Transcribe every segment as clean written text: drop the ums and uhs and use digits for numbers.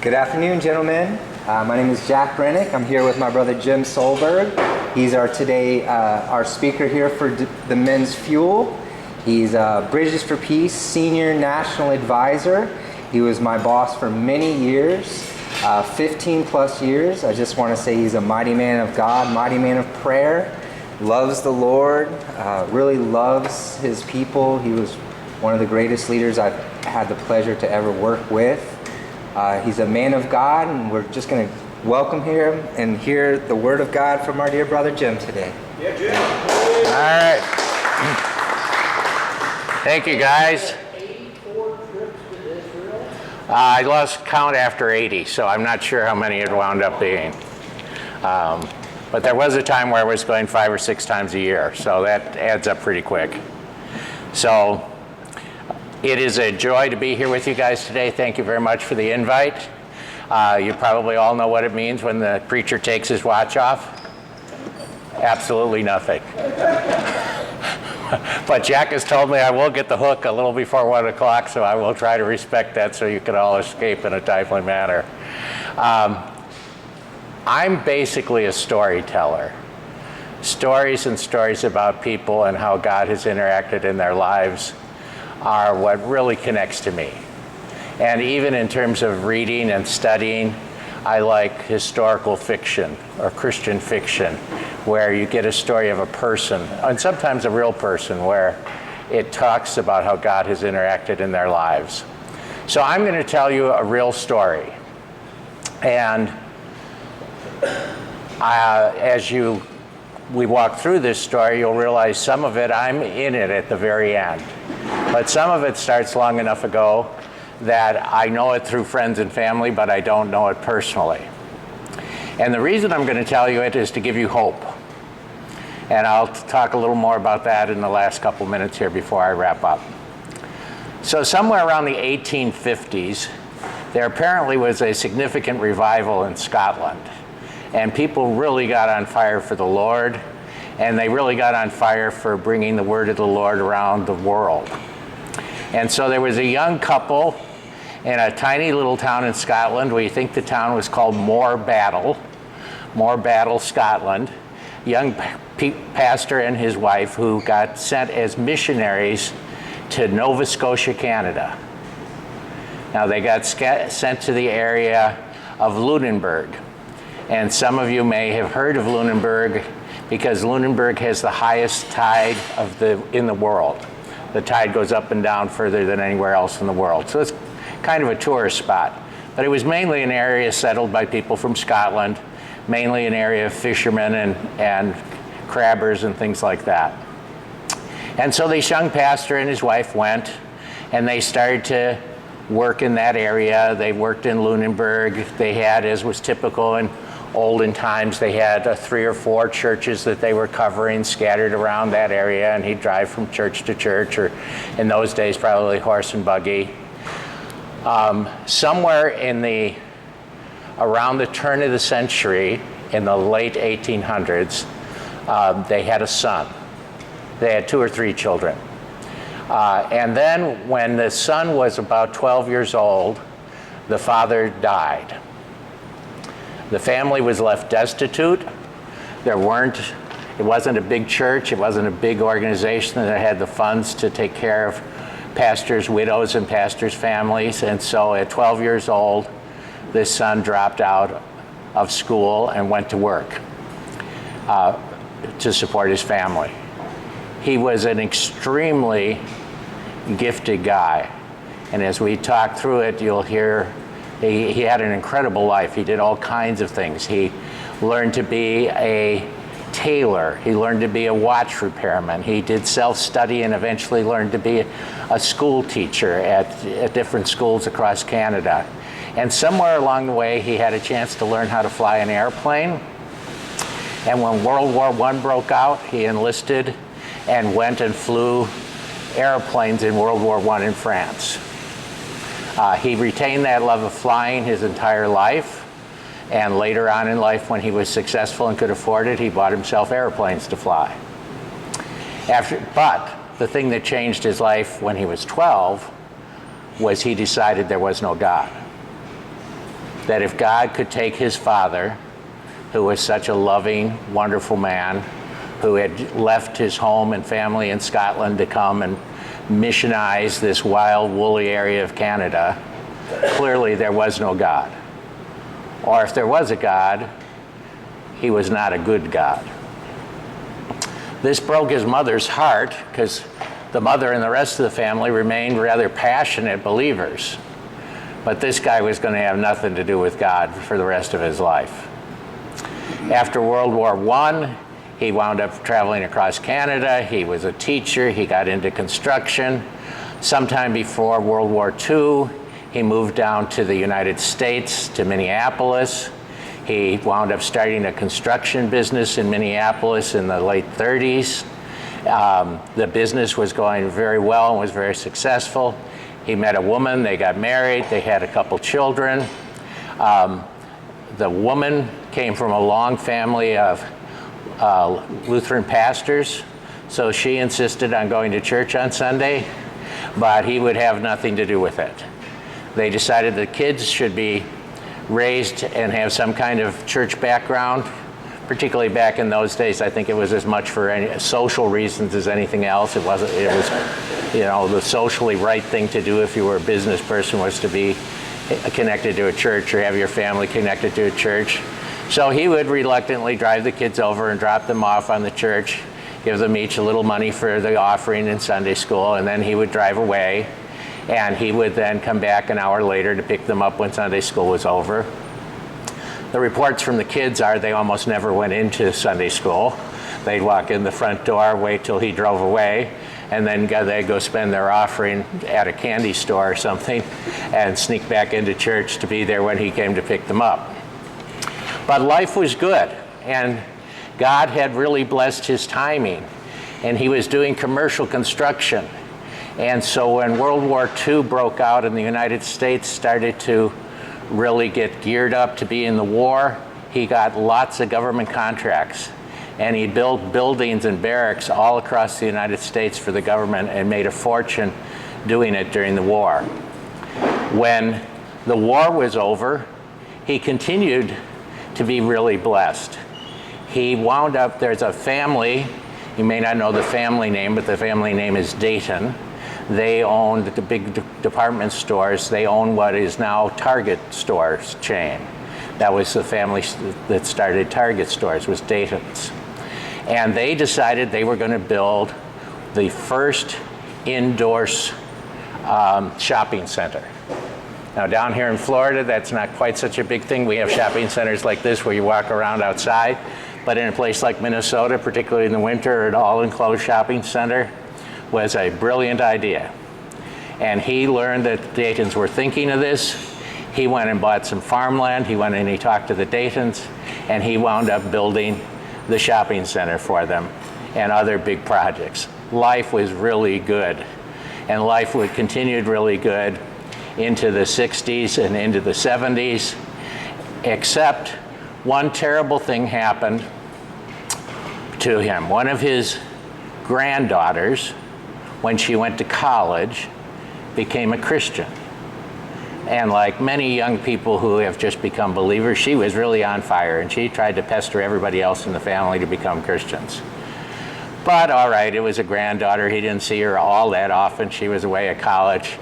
Good afternoon, gentlemen. My name is Jack Brennick. I'm here with my brother Jim Solberg. He's our speaker here for the men's F.U.E.L. He's Bridges for Peace Senior National Advisor. He was my boss for many years, 15 plus years. I just want to say he's a mighty man of God, mighty man of prayer, loves the Lord, really loves his people. He was one of the greatest leaders I've had the pleasure to ever work with. He's a man of God, and we're just going to welcome him and hear the word of God from our dear brother Jim today. Yeah, Jim. All right. Thank you, guys. 84 trips to Israel. I lost count after 80, so I'm not sure how many it wound up being. But there was a time where I was going 5 or 6 times a year, so that adds up pretty quick. So it is a joy to be here with you guys today. Thank you very much for the invite. You probably all know what it means when the preacher takes his watch off. Absolutely nothing. But Jack has told me I will get the hook a little before 1 o'clock, so I will try to respect that so you can all escape in a timely manner. I'm basically a storyteller. Stories and stories about people and how God has interacted in their lives are what really connects to me. And even in terms of reading and studying, I like historical fiction or Christian fiction, where you get a story of a person, and sometimes a real person, where it talks about how God has interacted in their lives. So I'm going to tell you a real story. And as we walk through this story, you'll realize some of it, I'm in it at the very end. But some of it starts long enough ago that I know it through friends and family, but I don't know it personally. And the reason I'm going to tell you it is to give you hope. And I'll talk a little more about that in the last couple minutes here before I wrap up. So somewhere around the 1850s, there apparently was a significant revival in Scotland. And people really got on fire for the Lord, and they really got on fire for bringing the word of the Lord around the world. And so there was a young couple in a tiny little town in Scotland. We think the town was called Moorebattle, Scotland. Young pastor and his wife who got sent as missionaries to Nova Scotia, Canada. Now they got sent to the area of Lunenburg. And some of you may have heard of Lunenburg because Lunenburg has the highest tide in the world. The tide goes up and down further than anywhere else in the world. So it's kind of a tourist spot. But it was mainly an area settled by people from Scotland, mainly an area of fishermen and crabbers and things like that. And so this young pastor and his wife went, and they started to work in that area. They worked in Lunenburg. They had, as was typical in olden times, they had 3 or 4 churches that they were covering scattered around that area, and he'd drive from church to church, or in those days probably horse and buggy. Somewhere around the turn of the century, in the late 1800s, they had a son. They had 2 or 3 children. And then when the son was about 12 years old, the father died. The family was left destitute. It wasn't a big church, it wasn't a big organization that had the funds to take care of pastors' widows and pastors' families. And so at 12 years old, this son dropped out of school and went to work to support his family. He was an extremely gifted guy. And as we talk through it, you'll hear he had an incredible life. He did all kinds of things. He learned to be a tailor. He learned to be a watch repairman. He did self-study and eventually learned to be a school teacher at different schools across Canada. And somewhere along the way, he had a chance to learn how to fly an airplane. And when World War I broke out, he enlisted and went and flew airplanes in World War I in France. He retained that love of flying his entire life, and later on in life, when he was successful and could afford it, he bought himself airplanes to fly. But the thing that changed his life when he was 12 was he decided there was no God. that if God could take his father, who was such a loving, wonderful man, who had left his home and family in Scotland to come and missionize this wild, woolly area of Canada, clearly there was no God. Or if there was a God, he was not a good God. This broke his mother's heart because the mother and the rest of the family remained rather passionate believers. But this guy was going to have nothing to do with God for the rest of his life. After World War I, he wound up traveling across Canada. He was a teacher. He got into construction. Sometime before World War II, he moved down to the United States, to Minneapolis. He wound up starting a construction business in Minneapolis in the late 30s. The business was going very well and was very successful. He met a woman, they got married, they had a couple children. The woman came from a long family of Lutheran pastors, so she insisted on going to church on Sunday, but he would have nothing to do with it. They decided the kids should be raised and have some kind of church background, particularly back in those days. I think it was as much for any social reasons as anything else. It was, you know, the socially right thing to do if you were a business person was to be connected to a church or have your family connected to a church. So he would reluctantly drive the kids over and drop them off on the church, give them each a little money for the offering in Sunday school, and then he would drive away. And he would then come back an hour later to pick them up when Sunday school was over. The reports from the kids are they almost never went into Sunday school. They'd walk in the front door, wait till he drove away, and then they'd go spend their offering at a candy store or something and sneak back into church to be there when he came to pick them up. But life was good, and God had really blessed his timing, and he was doing commercial construction. And so when World War II broke out and the United States started to really get geared up to be in the war, he got lots of government contracts. And he built buildings and barracks all across the United States for the government and made a fortune doing it during the war. When the war was over, he continued to be really blessed. He wound up, there's a family, you may not know the family name, but the family name is Dayton. They owned the big department stores. They own what is now Target stores chain. That was the family that started Target stores, was Dayton's. And they decided they were going to build the first indoor shopping center. Now down here in Florida, that's not quite such a big thing. We have shopping centers like this where you walk around outside. But in a place like Minnesota, particularly in the winter, an all-enclosed shopping center was a brilliant idea. And he learned that the Daytons were thinking of this. He went and bought some farmland. He went and he talked to the Daytons, and he wound up building the shopping center for them and other big projects. Life was really good, and life would continued really good into the 60s and into the 70s, except one terrible thing happened to him. One of his granddaughters, when she went to college, became a Christian. And like many young people who have just become believers, she was really on fire, and she tried to pester everybody else in the family to become Christians. But all right, it was a granddaughter. He didn't see her all that often. She was away at college,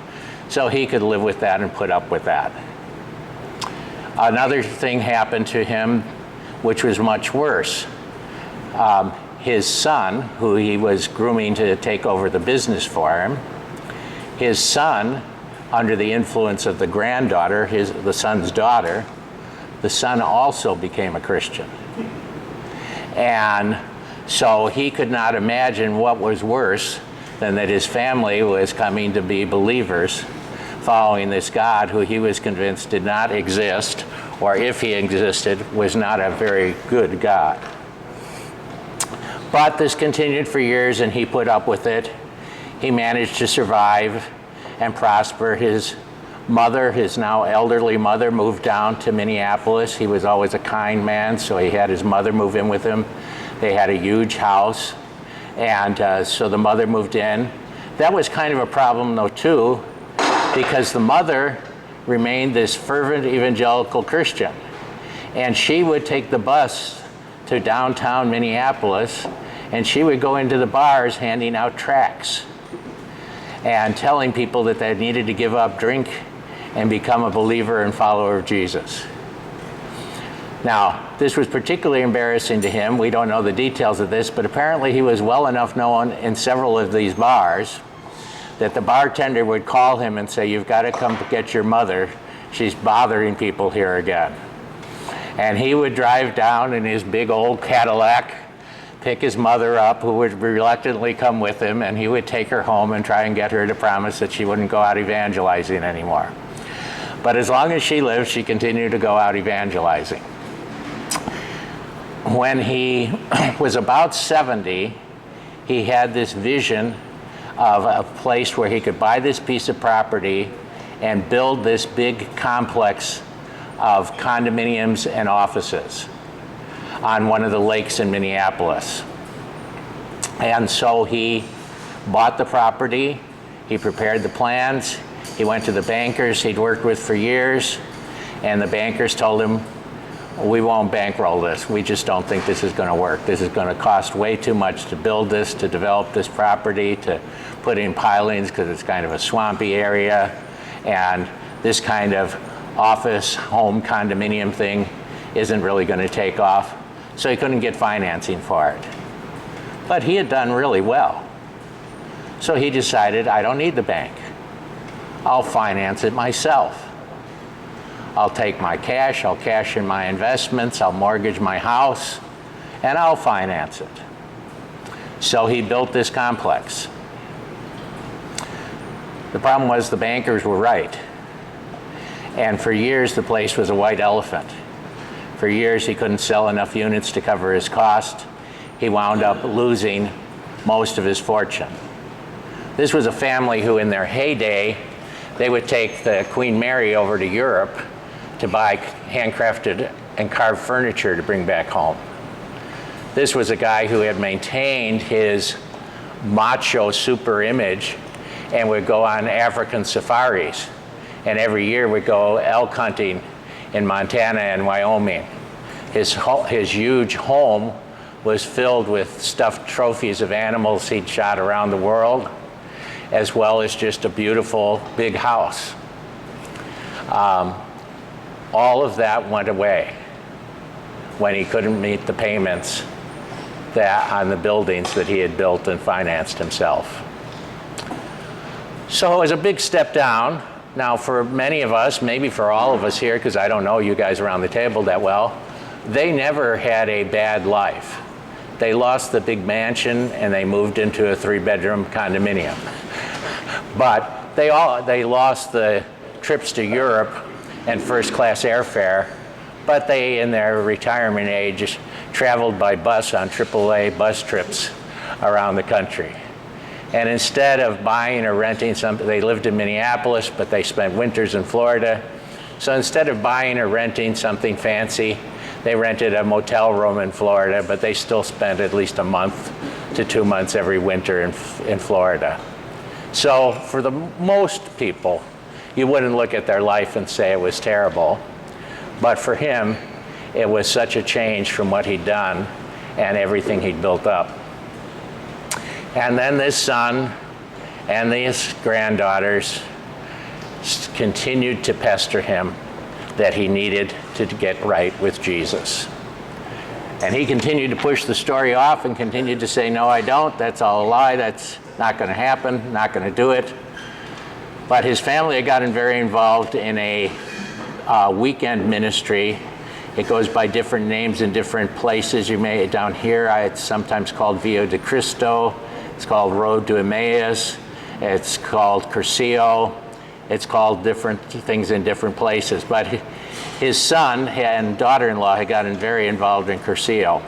so he could live with that and put up with that. Another thing happened to him, which was much worse. His son, who he was grooming to take over the business for him, his son, under the influence of the granddaughter, the son's daughter, the son also became a Christian. And so he could not imagine what was worse than that his family was coming to be believers, following this God who he was convinced did not exist, or if he existed, was not a very good God. But this continued for years, and he put up with it. He managed to survive and prosper. His mother, his now elderly mother, moved down to Minneapolis. He was always a kind man, so he had his mother move in with him. They had a huge house, and so the mother moved in. That was kind of a problem, though, too, because the mother remained this fervent evangelical Christian. And she would take the bus to downtown Minneapolis, and she would go into the bars handing out tracts and telling people that they needed to give up drink and become a believer and follower of Jesus. Now, this was particularly embarrassing to him. We don't know the details of this, but apparently he was well enough known in several of these bars that the bartender would call him and say, "You've got to come get your mother. She's bothering people here again." And he would drive down in his big old Cadillac, pick his mother up, who would reluctantly come with him, and he would take her home and try and get her to promise that she wouldn't go out evangelizing anymore. But as long as she lived, she continued to go out evangelizing. When he was about 70, he had this vision of a place where he could buy this piece of property and build this big complex of condominiums and offices on one of the lakes in Minneapolis. And so he bought the property, he prepared the plans, he went to the bankers he'd worked with for years, and the bankers told him, "We won't bankroll this. We just don't think this is going to work. This is going to cost way too much to build this, to develop this property, to put in pilings because it's kind of a swampy area, and this kind of office, home, condominium thing isn't really going to take off." So he couldn't get financing for it. But he had done really well. So he decided, I don't need the bank. I'll finance it myself. I'll take my cash, I'll cash in my investments, I'll mortgage my house, and I'll finance it. So he built this complex. The problem was the bankers were right. And for years, the place was a white elephant. For years, he couldn't sell enough units to cover his cost. He wound up losing most of his fortune. This was a family who, in their heyday, they would take the Queen Mary over to Europe to buy handcrafted and carved furniture to bring back home. This was a guy who had maintained his macho super image and would go on African safaris, and every year would go elk hunting in Montana and Wyoming. His huge home was filled with stuffed trophies of animals he'd shot around the world, as well as just a beautiful big house. All of that went away when he couldn't meet the payments on the buildings that he had built and financed himself. So it was a big step down. Now, for many of us, maybe for all of us here, because I don't know you guys around the table that well, they never had a bad life. They lost the big mansion and they moved into a 3-bedroom condominium. But they lost the trips to Europe and first-class airfare, but they, in their retirement age, traveled by bus on AAA bus trips around the country. And instead of buying or renting something, they lived in Minneapolis, but they spent winters in Florida. So instead of buying or renting something fancy, they rented a motel room in Florida, but they still spent at least a month to 2 months every winter in Florida. So for the most people, you wouldn't look at their life and say it was terrible. But for him, it was such a change from what he'd done and everything he'd built up. And then this son and these granddaughters continued to pester him that he needed to get right with Jesus. And he continued to push the story off and continued to say, "No, I don't. That's all a lie. That's not going to happen. Not going to do it." But his family had gotten very involved in a weekend ministry. It goes by different names in different places. You may, down here, it's sometimes called Via de Cristo. It's called Road to Emmaus. It's called Curcio. It's called different things in different places. But his son and daughter-in-law had gotten very involved in Curcio.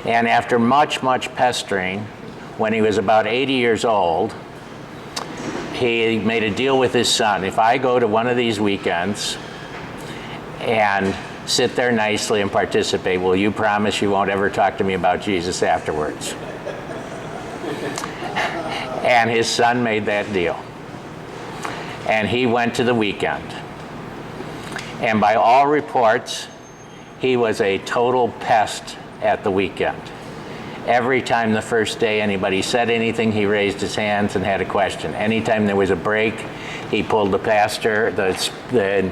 And after much, much pestering, when he was about 80 years old, he made a deal with his son. If I go to one of these weekends and sit there nicely and participate, will you promise you won't ever talk to me about Jesus afterwards? And his son made that deal. and he went to the weekend. And by all reports, he was a total pest at the weekend. Every time the first day anybody said anything, he raised his hands and had a question. Anytime there was a break, he pulled the pastor, the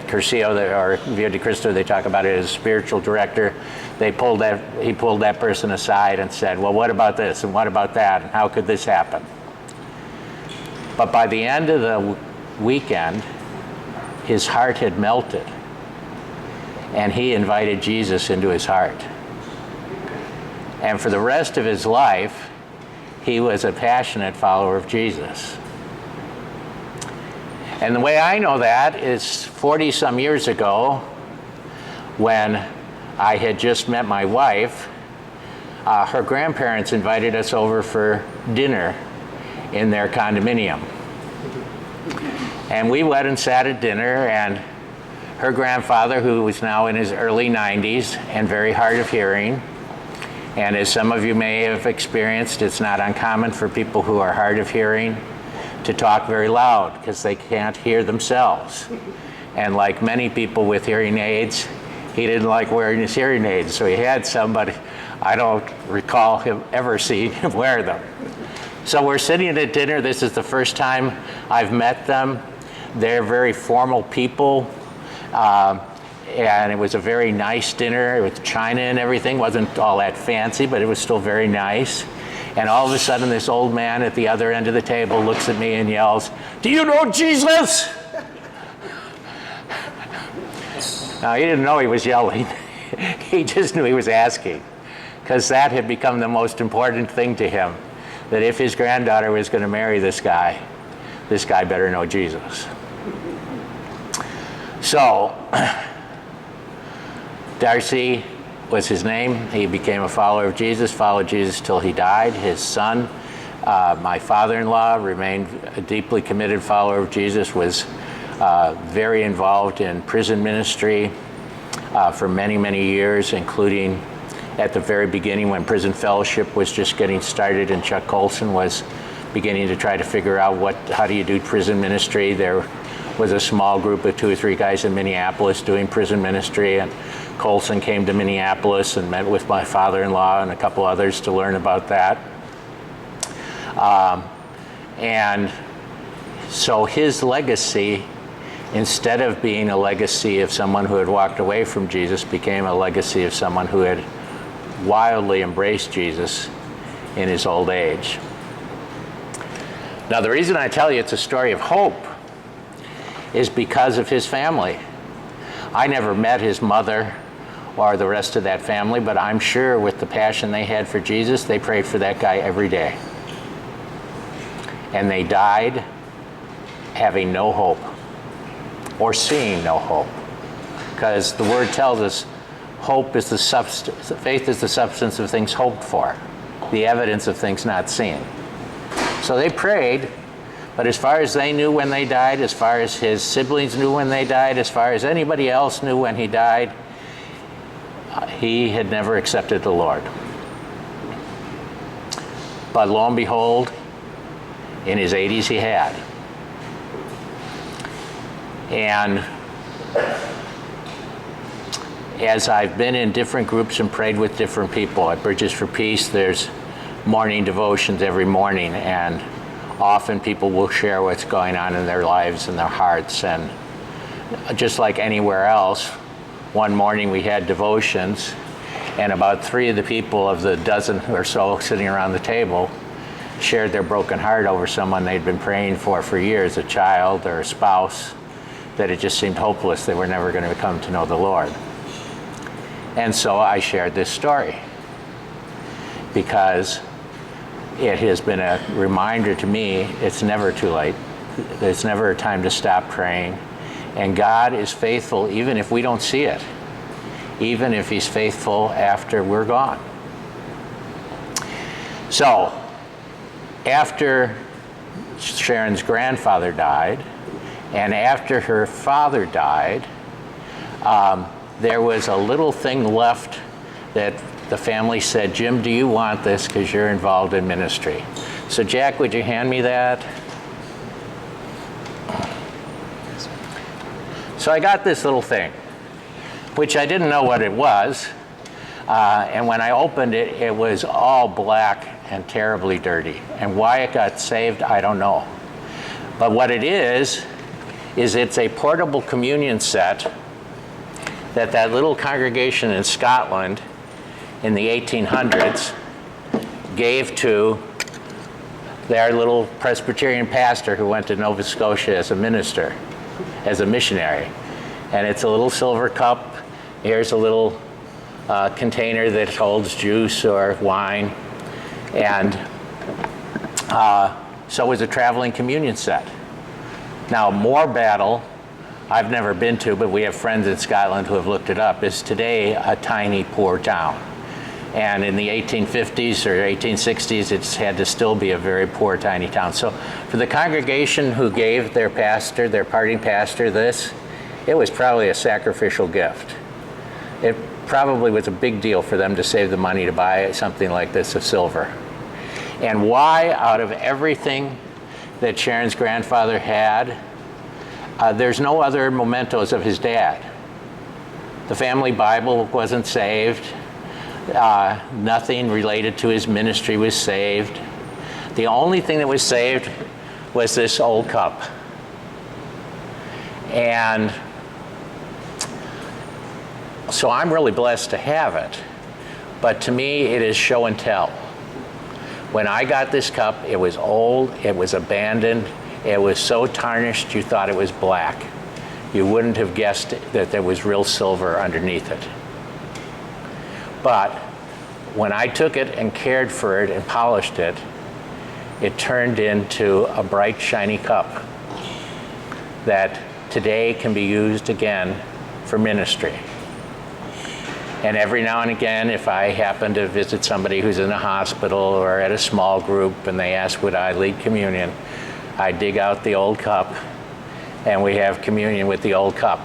Curcio, or Via de Cristo, they talk about it as spiritual director. He pulled that person aside and said, well, what about this and what about that and how could this happen? But by the end of the weekend, his heart had melted, and he invited Jesus into his heart. And for the rest of his life, he was a passionate follower of Jesus. And the way I know that is 40-some years ago, when I had just met my wife, her grandparents invited us over for dinner in their condominium. And we went and sat at dinner, and her grandfather, who was now in his early 90s and very hard of hearing, and as some of you may have experienced, it's not uncommon for people who are hard of hearing to talk very loud because they can't hear themselves. And like many people with hearing aids, he didn't like wearing his hearing aids, so he had somebody. I don't recall him ever seeing him wear them. So we're sitting at dinner. This is the first time I've met them. They're very formal people. And it was a very nice dinner with china and everything. It wasn't all that fancy, but it was still very nice. And all of a sudden, this old man at the other end of the table looks at me and yells, "Do you know Jesus?" Now, he didn't know he was yelling. He just knew he was asking, because that had become the most important thing to him, that if his granddaughter was going to marry this guy better know Jesus. So, Darcy was his name. He became a follower of Jesus, followed Jesus till he died. His son, my father-in-law, remained a deeply committed follower of Jesus, was very involved in prison ministry for many, many years, including at the very beginning when Prison Fellowship was just getting started and Chuck Colson was beginning to try to figure out how do you do prison ministry. There was a small group of 2 or 3 guys in Minneapolis doing prison ministry, and Colson came to Minneapolis and met with my father-in-law and a couple others to learn about that. And so his legacy, instead of being a legacy of someone who had walked away from Jesus, became a legacy of someone who had wildly embraced Jesus in his old age. Now, the reason I tell you it's a story of hope is because of his family. I never met his mother or the rest of that family, but I'm sure with the passion they had for Jesus, they prayed for that guy every day. And they died having no hope, or seeing no hope. Because the word tells us hope is faith is the substance of things hoped for, the evidence of things not seen. So they prayed, but as far as they knew when they died, as far as his siblings knew when they died, as far as anybody else knew when he died, he had never accepted the Lord. But lo and behold, in his 80s he had. And as I've been in different groups and prayed with different people, at Bridges for Peace, there's morning devotions every morning, and often people will share what's going on in their lives and their hearts. And just like anywhere else, one morning we had devotions, and about 3 of the people of the dozen or so sitting around the table shared their broken heart over someone they'd been praying for years, a child or a spouse, that it just seemed hopeless. They were never going to come to know the Lord. And so I shared this story because it has been a reminder to me it's never too late. There's never a time to stop praying. And God is faithful even if we don't see it, even if he's faithful after we're gone. So, after Sharon's grandfather died, and after her father died, there was a little thing left that the family said, "Jim, do you want this because you're involved in ministry?" So Jack, would you hand me that? So I got this little thing, which I didn't know what it was. And when I opened it, it was all black and terribly dirty. And why it got saved, I don't know. But what it is it's a portable communion set that little congregation in Scotland in the 1800s gave to their little Presbyterian pastor who went to Nova Scotia as a minister, as a missionary. And it's a little silver cup. Here's a little container that holds juice or wine. And so is a traveling communion set. Now, Moorebattle, I've never been to, but we have friends in Scotland who have looked it up, is today a tiny, poor town. And in the 1850s or 1860s, it's had to still be a very poor, tiny town. So for the congregation who gave their pastor, their parting pastor, this, it was probably a sacrificial gift. It probably was a big deal for them to save the money to buy something like this of silver. And why, out of everything that Sharon's grandfather had, there's no other mementos of his dad. The family Bible wasn't saved. Nothing related to his ministry was saved. The only thing that was saved was this old cup. And so I'm really blessed to have it. But to me, it is show and tell. When I got this cup, it was old, it was abandoned, it was so tarnished you thought it was black. You wouldn't have guessed that there was real silver underneath it. But when I took it and cared for it and polished it, it turned into a bright, shiny cup that today can be used again for ministry. And every now and again, if I happen to visit somebody who's in a hospital or at a small group and they ask, would I lead communion, I dig out the old cup and we have communion with the old cup.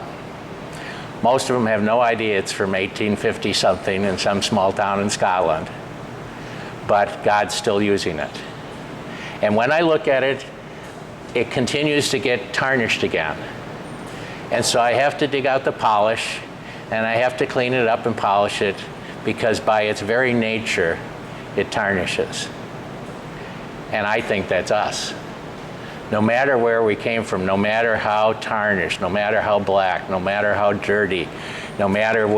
Most of them have no idea it's from 1850 something in some small town in Scotland, but God's still using it. And when I look at it, it continues to get tarnished again. And so I have to dig out the polish and I have to clean it up and polish it because by its very nature, it tarnishes. And I think that's us. No matter where we came from, no matter how tarnished, no matter how black, no matter how dirty, no matter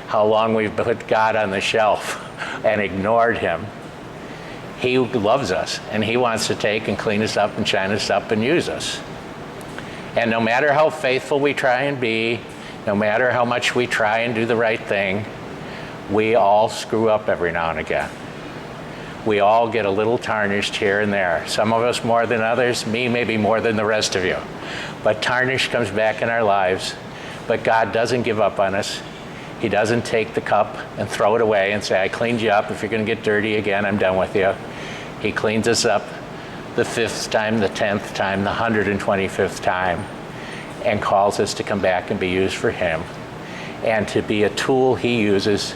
how long we've put God on the shelf and ignored him, he loves us and he wants to take and clean us up and shine us up and use us. And no matter how faithful we try and be, no matter how much we try and do the right thing, we all screw up every now and again. We all get a little tarnished here and there. Some of us more than others, me maybe more than the rest of you. But tarnish comes back in our lives. But God doesn't give up on us. He doesn't take the cup and throw it away and say, I cleaned you up. If you're going to get dirty again, I'm done with you. He cleans us up the 5th time, the 10th time, the 125th time, and calls us to come back and be used for him and to be a tool he uses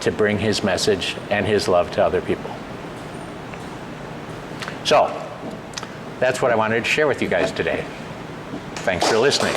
to bring his message and his love to other people. So that's what I wanted to share with you guys today. Thanks for listening.